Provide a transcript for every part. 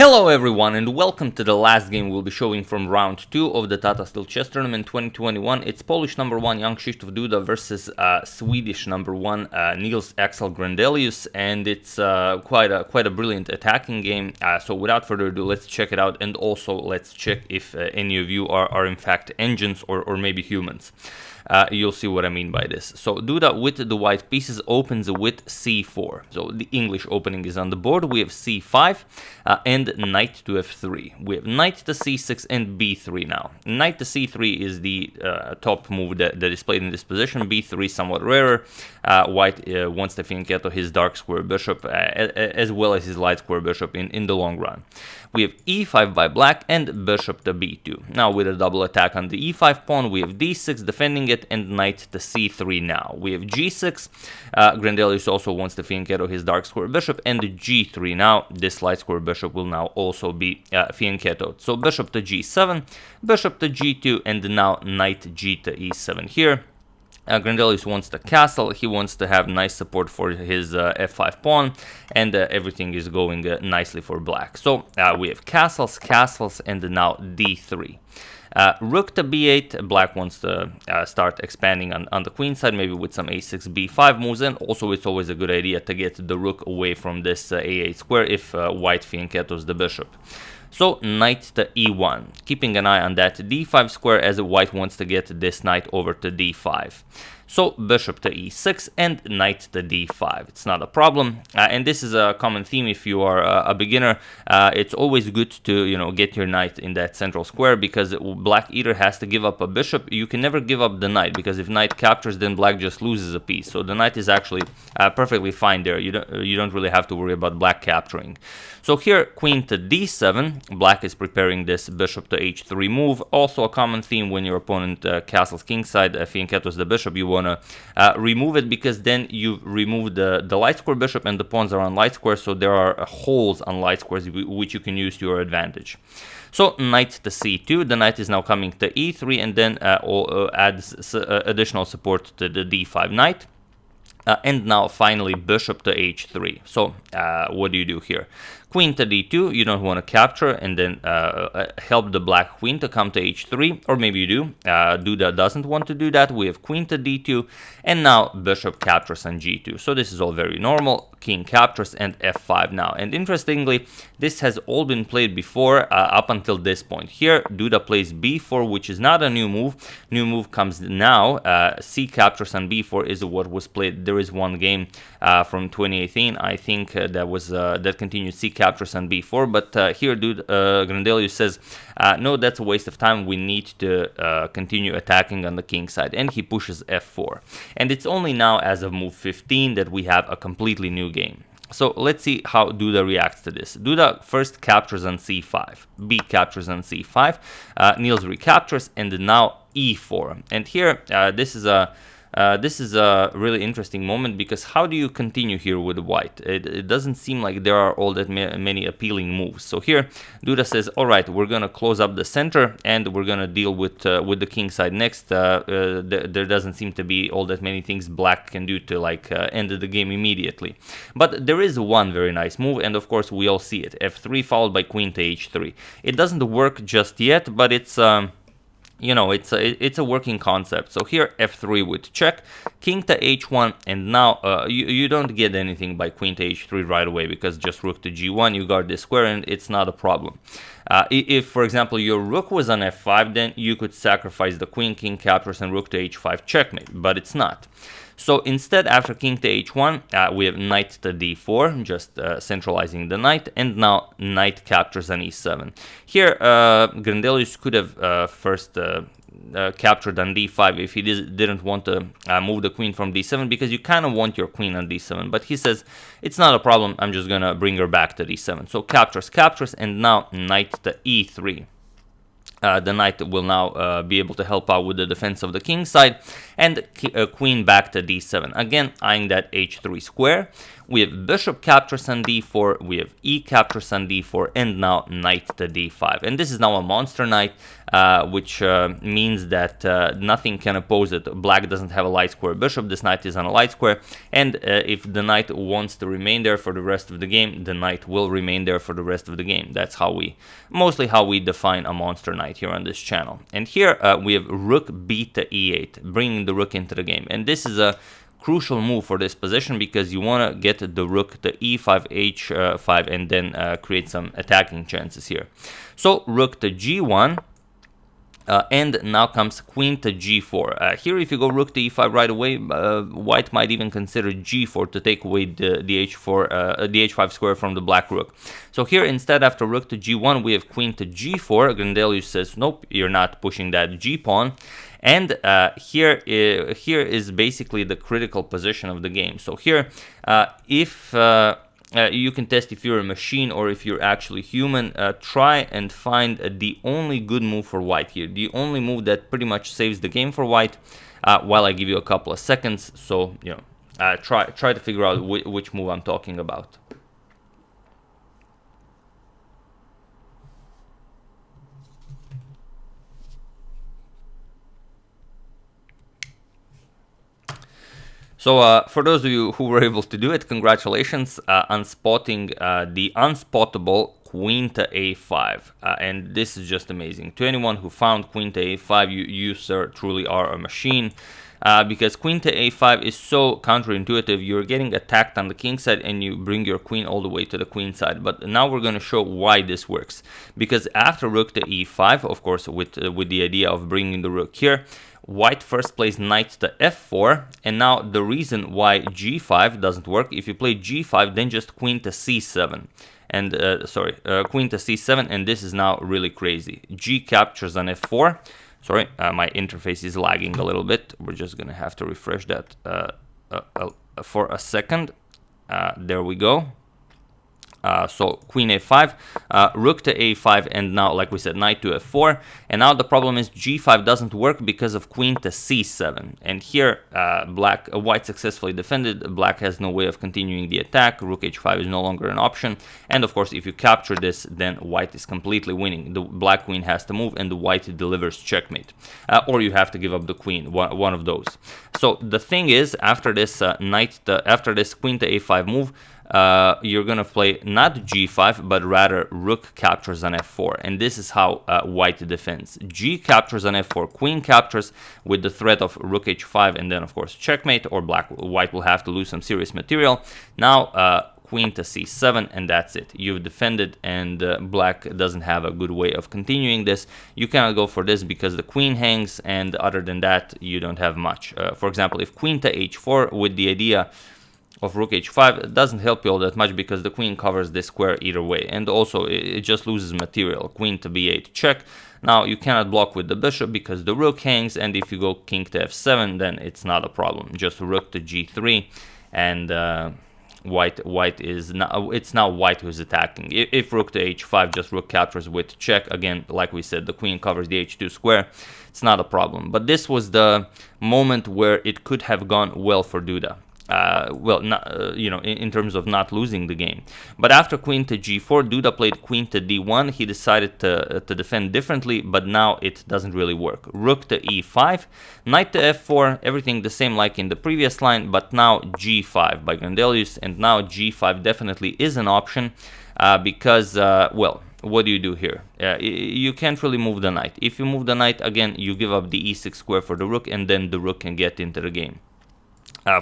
Hello everyone and welcome to the last game we'll be showing from round 2 of the Tata Steel Chess Tournament 2021. It's Polish number 1 young Krzysztof Duda versus Swedish number 1 Nils Axel Grandelius, and it's quite a brilliant attacking game. So without further ado, let's check it out, and also let's check if any of you are in fact engines or maybe humans. You'll see what I mean by this. So Duda with the white pieces opens with c4. So the English opening is on the board. We have c5 and knight to f3. We have knight to c6 and b3 now. Knight to c3 is the top move that is played in this position. b3 somewhat rarer. White wants to fianchetto his dark square bishop as well as his light square bishop in the long run. We have e5 by black and bishop to b2. Now with a double attack on the e5 pawn, we have d6 defending it and knight to c3 now. We have g6. Grandelius also wants to fianchetto his dark square bishop, and g3 now. This light square bishop will now also be fianchettoed. So bishop to g7, bishop to g2, and now knight g to e7 here. Grandelius wants to castle. He wants to have nice support for his f5 pawn, and everything is going nicely for black. So we have castles, and now d3. Rook to b8, black wants to start expanding on the queen side, maybe with some a6, b5 moves, and also it's always a good idea to get the rook away from this a8 square if white fianchettos the bishop. So knight to e1, keeping an eye on that d5 square as white wants to get this knight over to d5. So bishop to e6 and knight to d5. It's not a problem, and this is a common theme if you are a beginner. It's always good to get your knight in that central square, because black either has to give up a bishop. You can never give up the knight, because if knight captures, then black just loses a piece. So the knight is actually perfectly fine there. You don't really have to worry about black capturing. So here queen to d7. Black is preparing this bishop to h3 move. Also a common theme when your opponent castles kingside, fianchettos the bishop. You want to remove it, because then you remove the light square bishop and the pawns are on light square, so there are holes on light squares which you can use to your advantage. So knight to c2, the knight is now coming to e3, and then adds additional support to the d5 knight. And now finally bishop to h3. So what do you do here? Queen to d2, you don't want to capture and then help the black queen to come to h3, or maybe you do. Duda doesn't want to do that. We have queen to d2, and now bishop captures on g2. So this is all very normal. King captures and f5 now. And interestingly, this has all been played before up until this point. Here, Duda plays b4, which is not a new move. New move comes now. C captures on b4 is what was played. There is one game from 2018, I think, that continued C captures on b4, but here Grandelius says no, that's a waste of time. We need to continue attacking on the king side, and he pushes f4. And it's only now, as of move 15, that we have a completely new game. So let's see how Duda reacts to this. Duda first captures on c5, B captures on c5, Nils recaptures, and now e4. And here this is a really interesting moment, because how do you continue here with white? It doesn't seem like there are all that many appealing moves. So here Duda says, all right, we're going to close up the center and we're going to deal with the king side next. There doesn't seem to be all that many things black can do to end the game immediately. But there is one very nice move, and of course we all see it. f3 followed by queen to h3. It doesn't work just yet, but it's it's a working concept. So here f3 with check, king to h1, and now you don't get anything by queen to h3 right away, because just rook to g1, you guard this square and it's not a problem. If, for example, your rook was on f5, then you could sacrifice the queen, king captures, and rook to h5 checkmate, but it's not. So instead, after king to h1, we have knight to d4, just centralizing the knight, and now knight captures on e7. Here, Grandelius could have first captured on d5 if he didn't want to move the queen from d7, because you kind of want your queen on d7, but he says, it's not a problem, I'm just going to bring her back to d7. So captures, and now knight to e3. The knight will now be able to help out with the defense of the king side, and queen back to d7. Again, eyeing that h3 square. We have bishop captures Nd4, we have e captures Nd4, and now knight to d5. And this is now a monster knight, which means that nothing can oppose it. Black doesn't have a light square bishop, this knight is on a light square, and if the knight wants to remain there for the rest of the game, the knight will remain there for the rest of the game. That's mostly how we define a monster knight here on this channel. And here we have rook b to e8, bringing the rook into the game. And this is a crucial move for this position because you want to get the rook to e5, h5, and then create some attacking chances here. So rook to g1. And now comes queen to g4. Here, if you go rook to e5 right away, white might even consider g4 to take away the h5 square from the black rook. So here, instead, after rook to g1, we have queen to g4. Grandelius says, nope, you're not pushing that g pawn. And here is basically the critical position of the game. So here, if you can test if you're a machine or if you're actually human. Try and find the only good move for white here. The only move that pretty much saves the game for white. While I give you a couple of seconds, so try to figure out which move I'm talking about. So for those of you who were able to do it, congratulations on spotting the unspottable queen to a5. And this is just amazing. To anyone who found queen to a5, you sir, truly are a machine. Because queen to a5 is so counterintuitive. You're getting attacked on the king side and you bring your queen all the way to the queen side. But now we're going to show why this works. Because after rook to e5, of course, with the idea of bringing the rook here, white first plays knight to f4, and now the reason why g5 doesn't work, if you play g5, then just queen to c7, and queen to c7, and this is now really crazy. G captures on f4. Sorry, my interface is lagging a little bit. We're just gonna have to refresh that for a second. There we go. So queen a5, rook to a5, and now, like we said, knight to f4. And now the problem is g5 doesn't work because of queen to c7. And here, white successfully defended. Black has no way of continuing the attack. Rook h5 is no longer an option. And of course, if you capture this, then white is completely winning. The black queen has to move, and the white delivers checkmate. Or you have to give up the queen, one of those. So the thing is, after this after this queen to a5 move, you're gonna play not g5 but rather rook captures on f4, and this is how white defends. G captures on f4, queen captures with the threat of rook h5, and then of course checkmate, or white will have to lose some serious material. Now queen to c7, and that's it. You've defended, and black doesn't have a good way of continuing this. You cannot go for this because the queen hangs, and other than that you don't have much. For example, if queen to h4 with the idea of rook h5, it doesn't help you all that much because the queen covers this square either way, and also it just loses material. Queen to b8 check. Now you cannot block with the bishop because the rook hangs, and if you go king to f7, then it's not a problem. Just rook to g3, and white is now, it's now white who's attacking. If rook to h5, just rook captures with check. Again, like we said, the queen covers the h2 square. It's not a problem. But this was the moment where it could have gone well for Duda. Well, in terms of not losing the game. But after queen to g4, Duda played queen to d1. He decided to defend differently, but now it doesn't really work. Rook to e5, knight to f4, everything the same like in the previous line, but now g5 by Grandelius, and now g5 definitely is an option because, well, what do you do here? You can't really move the knight. If you move the knight, again, you give up the e6 square for the rook, and then the rook can get into the game.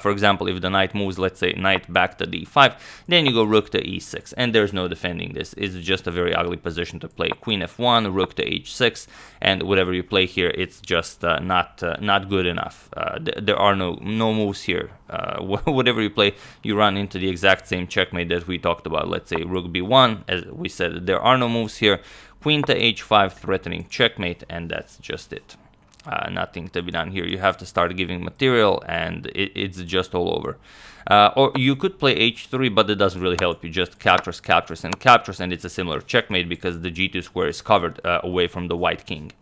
For example, if the knight moves, let's say, knight back to d5, then you go rook to e6, and there's no defending this. It's just a very ugly position to play. Queen f1, rook to h6, and whatever you play here, it's just not good enough. There are no moves here. Whatever you play, you run into the exact same checkmate that we talked about. Let's say rook b1, as we said, there are no moves here. Queen to h5, threatening checkmate, and that's just it. Nothing to be done here. You have to start giving material, and it's just all over. Or you could play h3, but it doesn't really help you. Just captures, captures, and captures, and it's a similar checkmate because the g2 square is covered away from the white king.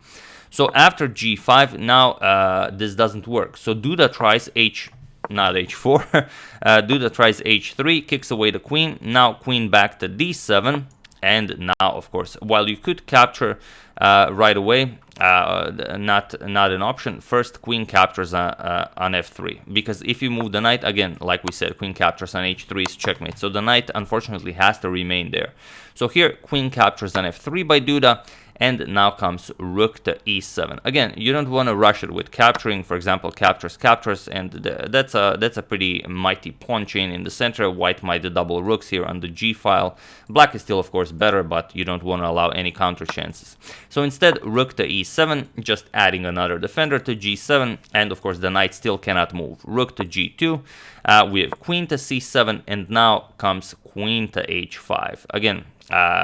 So after g5, now this doesn't work. So Duda tries h9, not h4. Duda tries h3, kicks away the queen. Now queen back to d7. And now, of course, while you could capture right away, not an option. First, queen captures on f3, because if you move the knight, again, like we said, queen captures on h3 is checkmate. So the knight, unfortunately, has to remain there. So here, queen captures on f3 by Duda. And now comes rook to e7. Again, you don't want to rush it with capturing. For example, captures, and that's a pretty mighty pawn chain in the center. White might double rooks here on the g file. Black is still, of course, better, but you don't want to allow any counter chances. So instead, rook to e7, just adding another defender to g7, and of course the knight still cannot move. Rook to g2. We have queen to c7, and now comes queen to h5. Again,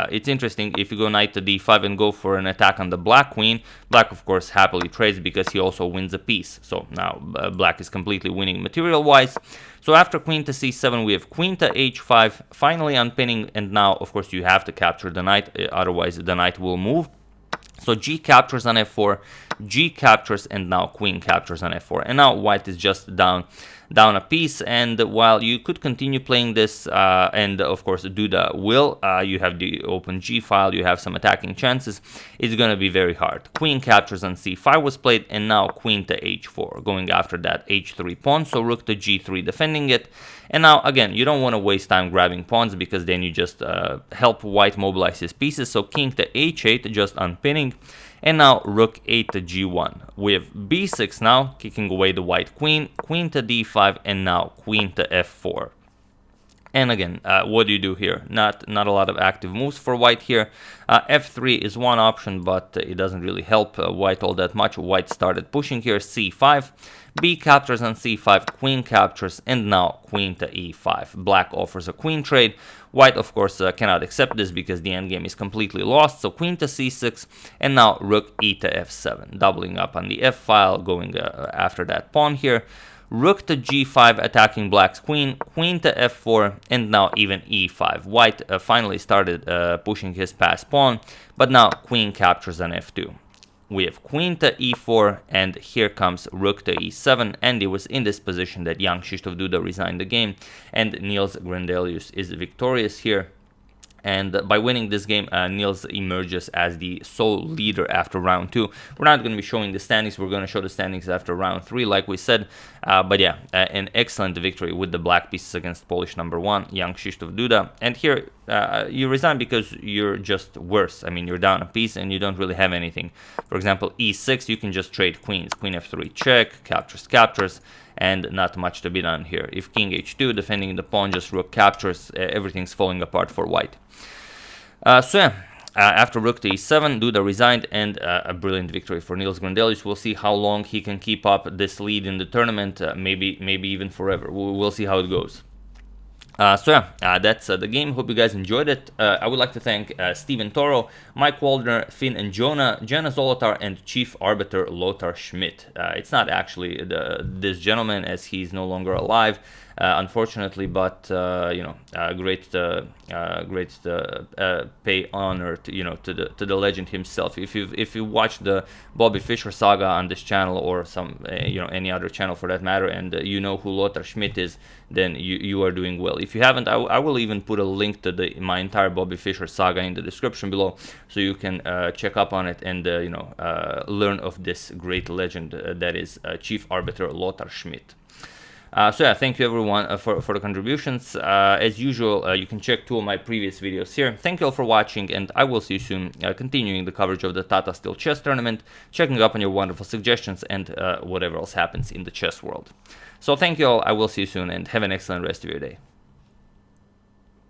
it's interesting, if you go knight to d5 and go for an attack on the black queen, black of course happily trades because he also wins a piece. So now black is completely winning material wise. So after queen to c7 we have queen to h5, finally unpinning, and now of course you have to capture the knight, otherwise the knight will move. So g captures on f4, g captures, and now queen captures on f4. And now white is just down a piece, and while you could continue playing this, and of course Duda will, you have the open g file, you have some attacking chances, it's going to be very hard. Queen captures on c5 was played, and now queen to h4, going after that h3 pawn, so rook to g3 defending it. And now again, you don't want to waste time grabbing pawns, because then you just help white mobilize his pieces. So king to h8, just unpinning. And now rook 8 to g1. We have b6 now, kicking away the white queen, queen to d5, and now queen to f4. And again, what do you do here? Not a lot of active moves for white here. F3 is one option, but it doesn't really help white all that much. White started pushing here, c5. B captures on c5, queen captures, and now queen to e5. Black offers a queen trade. White, of course, cannot accept this because the endgame is completely lost. So queen to c6, and now rook e to f7, doubling up on the f file, going after that pawn here. Rook to g5, attacking black's queen, queen to f4, and now even e5. White finally started pushing his passed pawn, but now queen captures on f2. We have queen to e4, and here comes rook to e7, and it was in this position that young Krzysztof Duda resigned the game, and Nils Grandelius is victorious here. And by winning this game, Nils emerges as the sole leader after round 2. We're not going to be showing the standings. We're going to show the standings after round 3, like we said. But yeah, an excellent victory with the black pieces against Polish #1, young Krzysztof Duda. And here, you resign because you're just worse. I mean, you're down a piece and you don't really have anything. For example, e6, you can just trade queens. Queen f3 check, captures, and not much to be done here. If king h2, defending the pawn, just rook captures, everything's falling apart for white. So yeah, after rook to e7, Duda resigned, and a brilliant victory for Nils Grandelius. We'll see how long he can keep up this lead in the tournament, maybe even forever. We'll see how it goes. So yeah, that's the game. Hope you guys enjoyed it. I would like to thank Steven Toro, Mike Waldner, Finn and Jonah, Jenna Zolotar, and Chief Arbiter Lothar Schmidt. It's not actually this gentleman, as he's no longer alive, unfortunately, but you know, great pay honor to the legend himself. If you watch the Bobby Fischer saga on this channel, or some any other channel for that matter, and you know who Lothar Schmidt is, then you are doing well. If you haven't, I will even put a link to my entire Bobby Fischer saga in the description below, so you can check up on it and learn of this great legend that is Chief Arbiter Lothar Schmidt. So yeah, thank you everyone for the contributions. As usual, you can check 2 of my previous videos here. Thank you all for watching, and I will see you soon, continuing the coverage of the Tata Steel Chess Tournament, checking up on your wonderful suggestions, and whatever else happens in the chess world. So thank you all, I will see you soon, and have an excellent rest of your day.